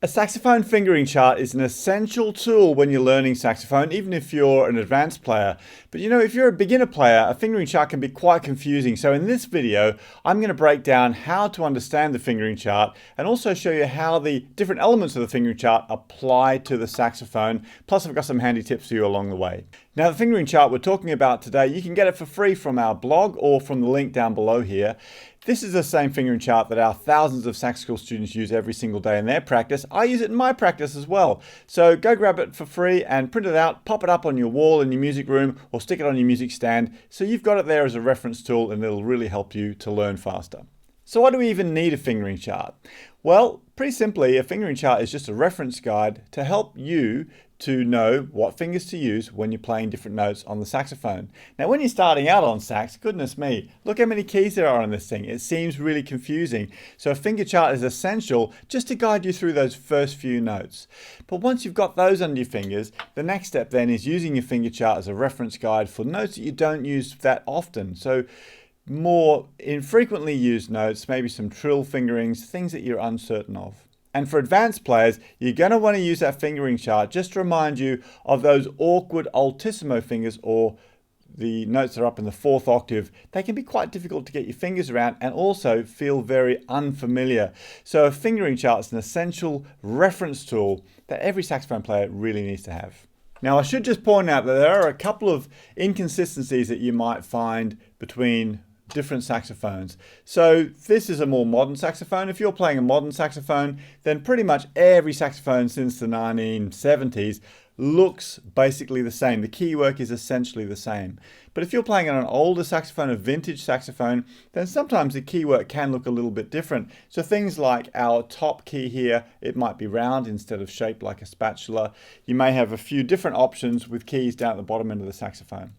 A saxophone fingering chart is an essential tool when you're learning saxophone, even if you're an advanced player. But if you're a beginner player, a fingering chart can be quite confusing. So in this video, I'm going to break down how to understand the fingering chart and also show you how the different elements of the fingering chart apply to the saxophone. Plus, I've got some handy tips for you along the way. Now, the fingering chart we're talking about today, you can get it for free from our blog or from the link down below here. This is the same fingering chart that our thousands of sax school students use every single day in their practice. I use it in my practice as well. So go grab it for free and print it out, pop it up on your wall in your music room or stick it on your music stand. So you've got it there as a reference tool and it'll really help you to learn faster. So why do we even need a fingering chart? Well, pretty simply, a fingering chart is just a reference guide to help you to know what fingers to use when you're playing different notes on the saxophone. Now, when you're starting out on sax, goodness me, look how many keys there are on this thing. It seems really confusing. So a finger chart is essential just to guide you through those first few notes. But once you've got those under your fingers, the next step then is using your finger chart as a reference guide for notes that you don't use that often. So more infrequently used notes, maybe some trill fingerings, things that you're uncertain of. And for advanced players, you're going to want to use that fingering chart just to remind you of those awkward altissimo fingers, or the notes that are up in the fourth octave. They can be quite difficult to get your fingers around and also feel very unfamiliar. So a fingering chart is an essential reference tool that every saxophone player really needs to have. Now, I should just point out that there are a couple of inconsistencies that you might find between different saxophones. So this is a more modern saxophone. If you're playing a modern saxophone, then pretty much every saxophone since the 1970s looks basically the same. The key work is essentially the same. But if you're playing on an older saxophone, a vintage saxophone, then sometimes the key work can look a little bit different. So things like our top key here, it might be round instead of shaped like a spatula. You may have a few different options with keys down at the bottom end of the saxophone.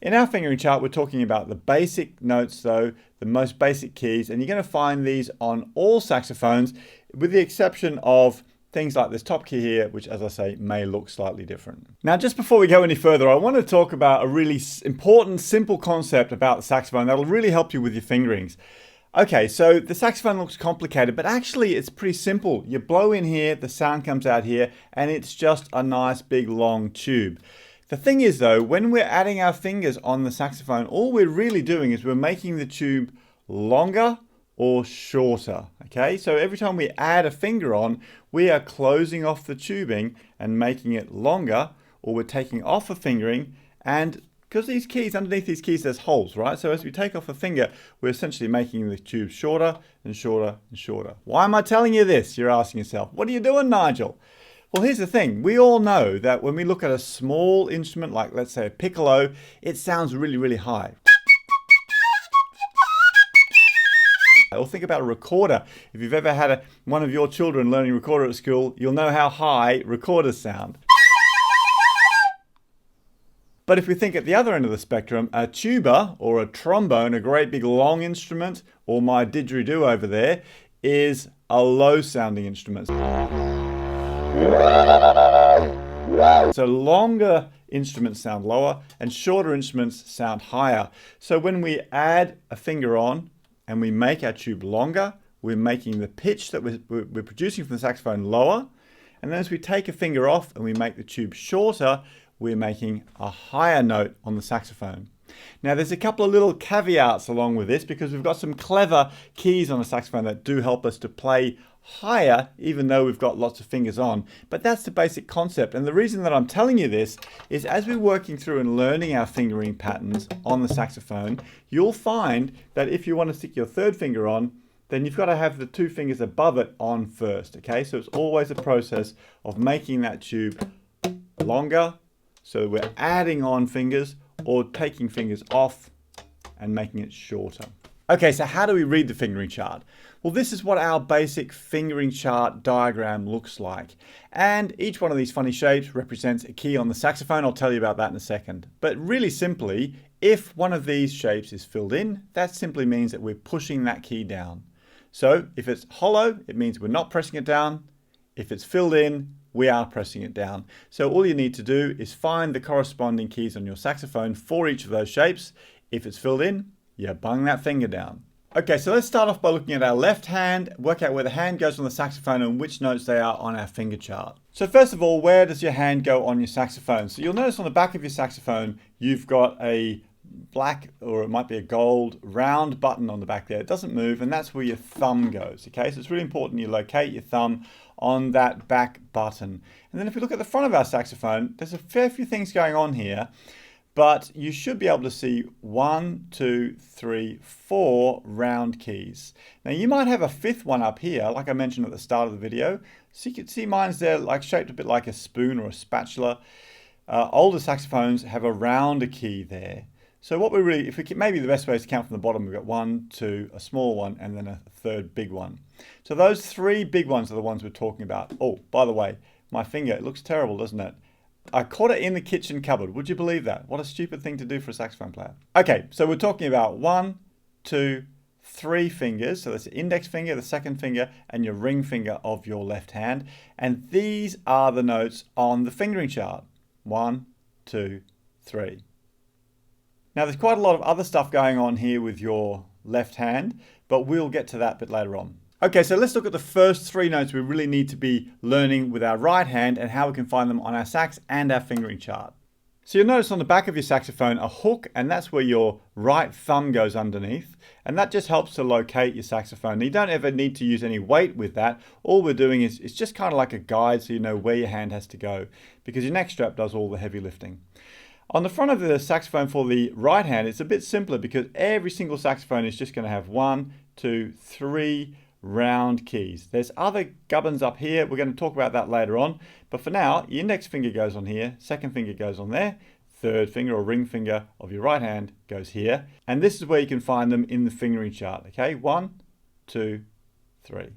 In our fingering chart, we're talking about the basic notes though, the most basic keys, and you're going to find these on all saxophones with the exception of things like this top key here, which, as I say, may look slightly different. Now, just before we go any further, I want to talk about a really important, simple concept about the saxophone that'll really help you with your fingerings. Okay, so the saxophone looks complicated, but actually it's pretty simple. You blow in here, the sound comes out here, and it's just a nice big long tube. The thing is though, when we're adding our fingers on the saxophone, all we're really doing is we're making the tube longer or shorter. Okay, so every time we add a finger on, we are closing off the tubing and making it longer, or we're taking off a fingering, and because these keys, underneath these keys there's holes, right? So as we take off a finger, we're essentially making the tube shorter and shorter and shorter. Why am I telling you this? You're asking yourself. What are you doing, Nigel? Well, here's the thing. We all know that when we look at a small instrument, like let's say a piccolo, it sounds really, really high. Or think about a recorder. If you've ever had one of your children learning recorder at school, you'll know how high recorders sound. But if we think at the other end of the spectrum, a tuba or a trombone, a great big long instrument, or my didgeridoo over there, is a low sounding instrument. So longer instruments sound lower and shorter instruments sound higher. So when we add a finger on and we make our tube longer, we're making the pitch that we're producing from the saxophone lower. And then as we take a finger off and we make the tube shorter, we're making a higher note on the saxophone. Now there's a couple of little caveats along with this because we've got some clever keys on the saxophone that do help us to play higher even though we've got lots of fingers on. But that's the basic concept, and the reason that I'm telling you this is as we're working through and learning our fingering patterns on the saxophone, you'll find that if you want to stick your third finger on, then you've got to have the two fingers above it on first. Okay, so it's always a process of making that tube longer, so we're adding on fingers or taking fingers off and making it shorter. Okay, so how do we read the fingering chart? Well, this is what our basic fingering chart diagram looks like. And each one of these funny shapes represents a key on the saxophone. I'll tell you about that in a second. But really simply, if one of these shapes is filled in, that simply means that we're pushing that key down. So if it's hollow, it means we're not pressing it down. If it's filled in, we are pressing it down. So all you need to do is find the corresponding keys on your saxophone for each of those shapes. If it's filled in, you bung that finger down. Okay, so let's start off by looking at our left hand, work out where the hand goes on the saxophone and which notes they are on our finger chart. So first of all, where does your hand go on your saxophone? So you'll notice on the back of your saxophone, you've got a black, or it might be a gold, round button on the back there. It doesn't move, and that's where your thumb goes, okay? So it's really important you locate your thumb on that back button. And then if we look at the front of our saxophone, there's a fair few things going on here. But you should be able to see 1, 2, 3, 4 round keys. Now you might have a fifth one up here, like I mentioned at the start of the video. So you can see mine's there, like shaped a bit like a spoon or a spatula. Older saxophones have a rounder key there. So what we really, maybe the best way is to count from the bottom. We've got 1, 2, a small one, and then a third big one. So those 3 big ones are the ones we're talking about. Oh, by the way, my finger, it looks terrible, doesn't it? I caught it in the kitchen cupboard. Would you believe that? What a stupid thing to do for a saxophone player. Okay, so we're talking about 1, 2, 3 fingers. So that's the index finger, the second finger, and your ring finger of your left hand. And these are the notes on the fingering chart. 1, 2, 3. Now there's quite a lot of other stuff going on here with your left hand, but we'll get to that a bit later on. Okay, so let's look at the first 3 notes we really need to be learning with our right hand and how we can find them on our sax and our fingering chart. So you'll notice on the back of your saxophone a hook, and that's where your right thumb goes underneath, and that just helps to locate your saxophone. Now, you don't ever need to use any weight with that. All we're doing is it's just kind of like a guide so you know where your hand has to go, because your neck strap does all the heavy lifting. On the front of the saxophone for the right hand, it's a bit simpler because every single saxophone is just going to have 1, 2, 3 round keys. There's other gubbins up here. We're going to talk about that later on. But for now, your index finger goes on here, second finger goes on there, third finger or ring finger of your right hand goes here. And this is where you can find them in the fingering chart. Okay, 1, 2, 3.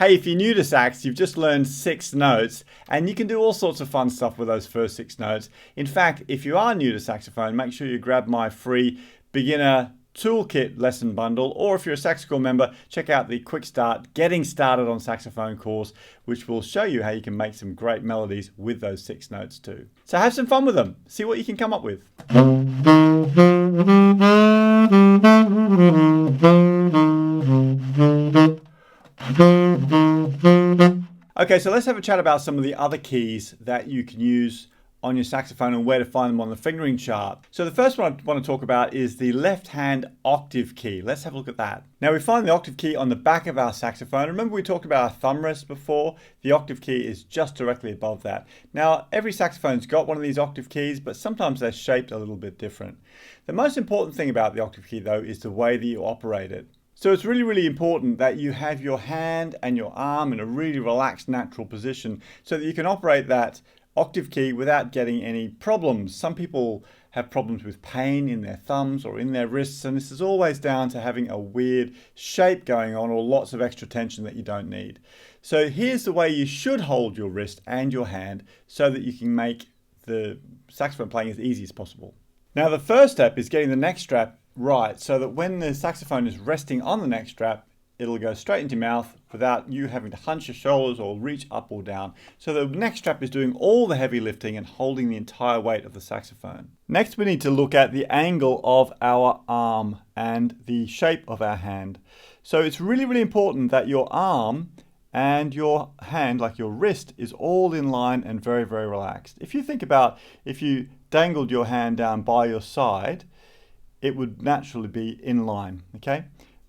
Hey, if you're new to sax, you've just learned 6 notes, and you can do all sorts of fun stuff with those first 6 notes. In fact, if you are new to saxophone, make sure you grab my free beginner toolkit lesson bundle, or if you're a Sax School member, check out the Quick Start Getting Started on Saxophone course, which will show you how you can make some great melodies with those 6 notes too. So have some fun with them. See what you can come up with. Okay, so let's have a chat about some of the other keys that you can use on your saxophone and where to find them on the fingering chart. So the first one I want to talk about is the left hand octave key. Let's have a look at that. Now we find the octave key on the back of our saxophone. Remember we talked about our thumb rest before? The octave key is just directly above that. Now every saxophone's got one of these octave keys, but sometimes they're shaped a little bit different. The most important thing about the octave key though is the way that you operate it. So it's really, really important that you have your hand and your arm in a really relaxed, natural position so that you can operate that octave key without getting any problems. Some people have problems with pain in their thumbs or in their wrists, and this is always down to having a weird shape going on or lots of extra tension that you don't need. So here's the way you should hold your wrist and your hand so that you can make the saxophone playing as easy as possible. Now the first step is getting the neck strap right so that when the saxophone is resting on the neck strap, it'll go straight into your mouth without you having to hunch your shoulders or reach up or down. So the neck strap is doing all the heavy lifting and holding the entire weight of the saxophone. Next, we need to look at the angle of our arm and the shape of our hand. So it's really, really important that your arm and your hand, like your wrist, is all in line and very, very relaxed. If you think about if you dangled your hand down by your side, it would naturally be in line, okay?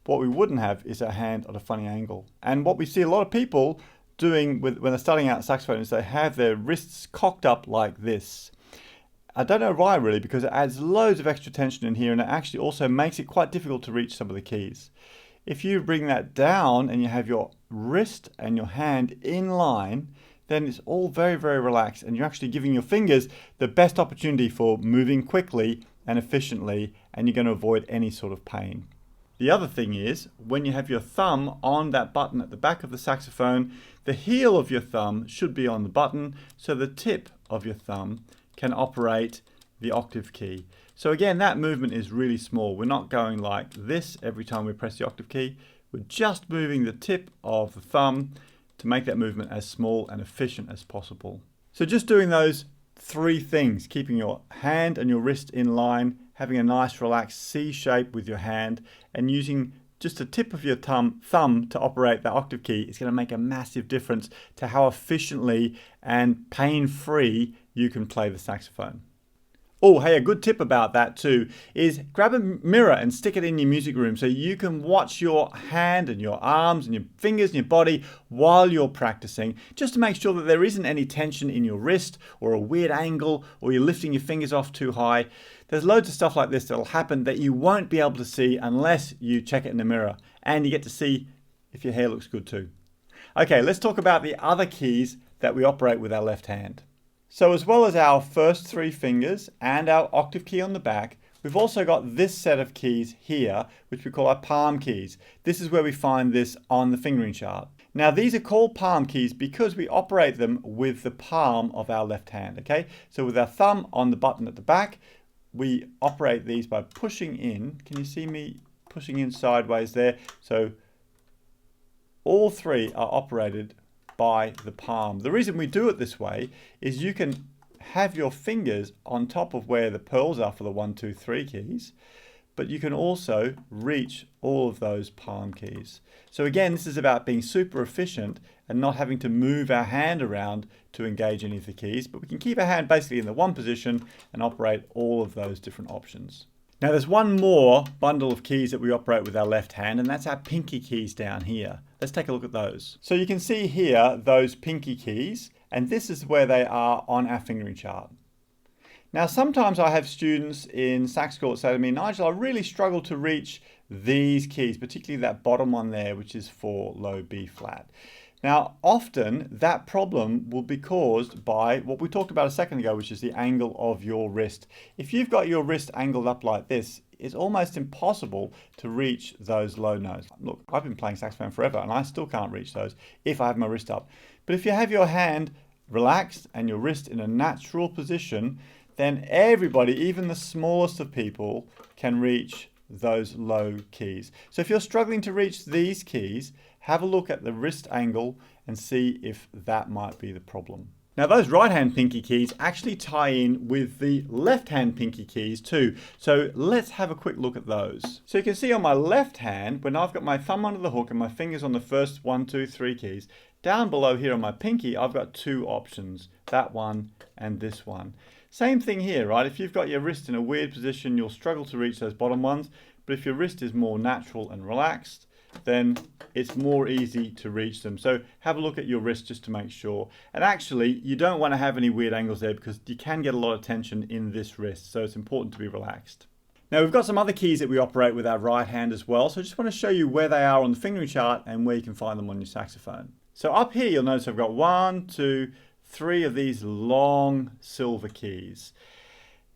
What we wouldn't have is a hand at a funny angle. And what we see a lot of people doing when they're starting out saxophone is they have their wrists cocked up like this. I don't know why really, because it adds loads of extra tension in here and it actually also makes it quite difficult to reach some of the keys. If you bring that down and you have your wrist and your hand in line, then it's all very, very relaxed and you're actually giving your fingers the best opportunity for moving quickly and efficiently, and you're going to avoid any sort of pain. The other thing is, when you have your thumb on that button at the back of the saxophone, the heel of your thumb should be on the button, so the tip of your thumb can operate the octave key. So again, that movement is really small. We're not going like this every time we press the octave key. We're just moving the tip of the thumb to make that movement as small and efficient as possible. So just doing those three things: keeping your hand and your wrist in line, having a nice relaxed C shape with your hand, and using just the tip of your thumb to operate the octave key is going to make a massive difference to how efficiently and pain-free you can play the saxophone. Oh, hey, a good tip about that too is grab a mirror and stick it in your music room so you can watch your hand and your arms and your fingers and your body while you're practicing, just to make sure that there isn't any tension in your wrist or a weird angle or you're lifting your fingers off too high. There's loads of stuff like this that'll happen that you won't be able to see unless you check it in the mirror, and you get to see if your hair looks good too. Okay, let's talk about the other keys that we operate with our left hand. So as well as our first three fingers and our octave key on the back, we've also got this set of keys here, which we call our palm keys. This is where we find this on the fingering chart. Now these are called palm keys because we operate them with the palm of our left hand, okay? So with our thumb on the button at the back, we operate these by pushing in. Can you see me pushing in sideways there? So all three are operated by the palm. The reason we do it this way is you can have your fingers on top of where the pearls are for the 1, 2, 3 keys, but you can also reach all of those palm keys. So again, this is about being super efficient and not having to move our hand around to engage any of the keys, but we can keep our hand basically in the one position and operate all of those different options. Now there's one more bundle of keys that we operate with our left hand, and that's our pinky keys down here. Let's take a look at those. So you can see here those pinky keys, and this is where they are on our fingering chart. Now sometimes I have students in sax school that say to me, Nigel, I really struggle to reach these keys, particularly that bottom one there, which is for low B flat. Now, often that problem will be caused by what we talked about a second ago, which is the angle of your wrist. If you've got your wrist angled up like this, it's almost impossible to reach those low notes. Look, I've been playing saxophone forever and I still can't reach those if I have my wrist up. But if you have your hand relaxed and your wrist in a natural position, then everybody, even the smallest of people, can reach those low keys. So if you're struggling to reach these keys, have a look at the wrist angle and see if that might be the problem. Now those right hand pinky keys actually tie in with the left hand pinky keys too. So let's have a quick look at those. So you can see on my left hand, when I've got my thumb under the hook and my fingers on the first 1, 2, 3 keys, down below here on my pinky, I've got two options, that one and this one. Same thing here, right? If you've got your wrist in a weird position, you'll struggle to reach those bottom ones. But if your wrist is more natural and relaxed, then it's more easy to reach them. So have a look at your wrist just to make sure. And actually, you don't want to have any weird angles there because you can get a lot of tension in this wrist. So it's important to be relaxed. Now we've got some other keys that we operate with our right hand as well. So I just want to show you where they are on the fingering chart and where you can find them on your saxophone. So up here, you'll notice I've got 1, 2, 3 of these long silver keys.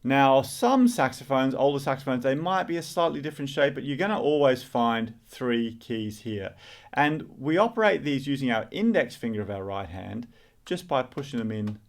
Now, some saxophones, older saxophones, they might be a slightly different shape, but you're going to always find 3 keys here. And we operate these using our index finger of our right hand, just by pushing them in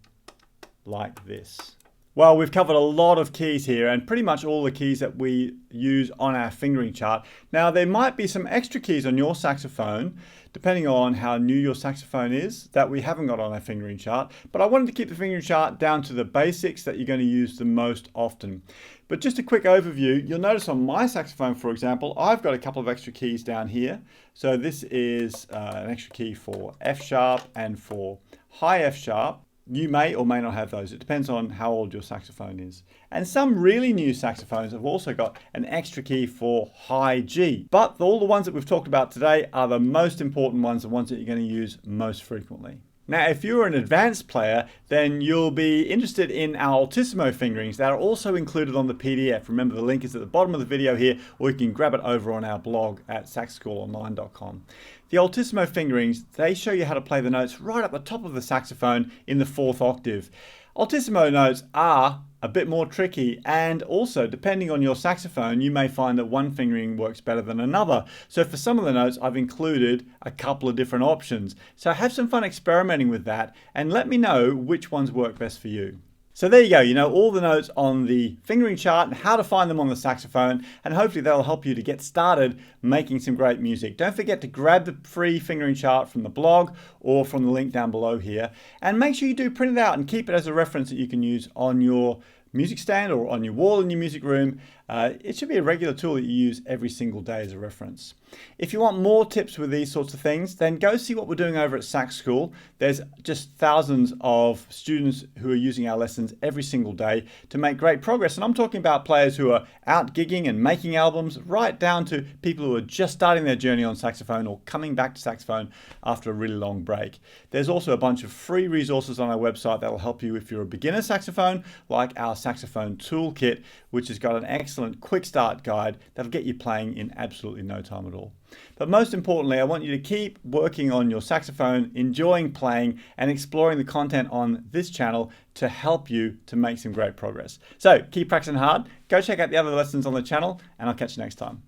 like this. Well, we've covered a lot of keys here and pretty much all the keys that we use on our fingering chart. Now, there might be some extra keys on your saxophone, depending on how new your saxophone is, that we haven't got on our fingering chart. But I wanted to keep the fingering chart down to the basics that you're going to use the most often. But just a quick overview, you'll notice on my saxophone, for example, I've got a couple of extra keys down here. So this is an extra key for F sharp and for high F sharp. You may or may not have those. It depends on how old your saxophone is. And some really new saxophones have also got an extra key for high G. But all the ones that we've talked about today are the most important ones, the ones that you're going to use most frequently. Now, if you're an advanced player, then you'll be interested in our altissimo fingerings that are also included on the PDF. Remember, the link is at the bottom of the video here, or you can grab it over on our blog at saxschoolonline.com. The altissimo fingerings, they show you how to play the notes right up the top of the saxophone in the 4th octave. Altissimo notes are a bit more tricky, and also depending on your saxophone, you may find that one fingering works better than another. So for some of the notes, I've included a couple of different options. So have some fun experimenting with that and let me know which ones work best for you. So there you go, you know all the notes on the fingering chart and how to find them on the saxophone, and hopefully that'll help you to get started making some great music. Don't forget to grab the free fingering chart from the blog or from the link down below here, and make sure you do print it out and keep it as a reference that you can use on your music stand or on your wall in your music room. It should be a regular tool that you use every single day as a reference. If you want more tips with these sorts of things, then go see what we're doing over at Sax School. There's just thousands of students who are using our lessons every single day to make great progress. And I'm talking about players who are out gigging and making albums, right down to people who are just starting their journey on saxophone or coming back to saxophone after a really long break. There's also a bunch of free resources on our website that will help you if you're a beginner saxophone, like our Saxophone Toolkit, which has got an excellent quick start guide that'll get you playing in absolutely no time at all. But most importantly, I want you to keep working on your saxophone, enjoying playing and exploring the content on this channel to help you to make some great progress. So keep practicing hard, go check out the other lessons on the channel, and I'll catch you next time.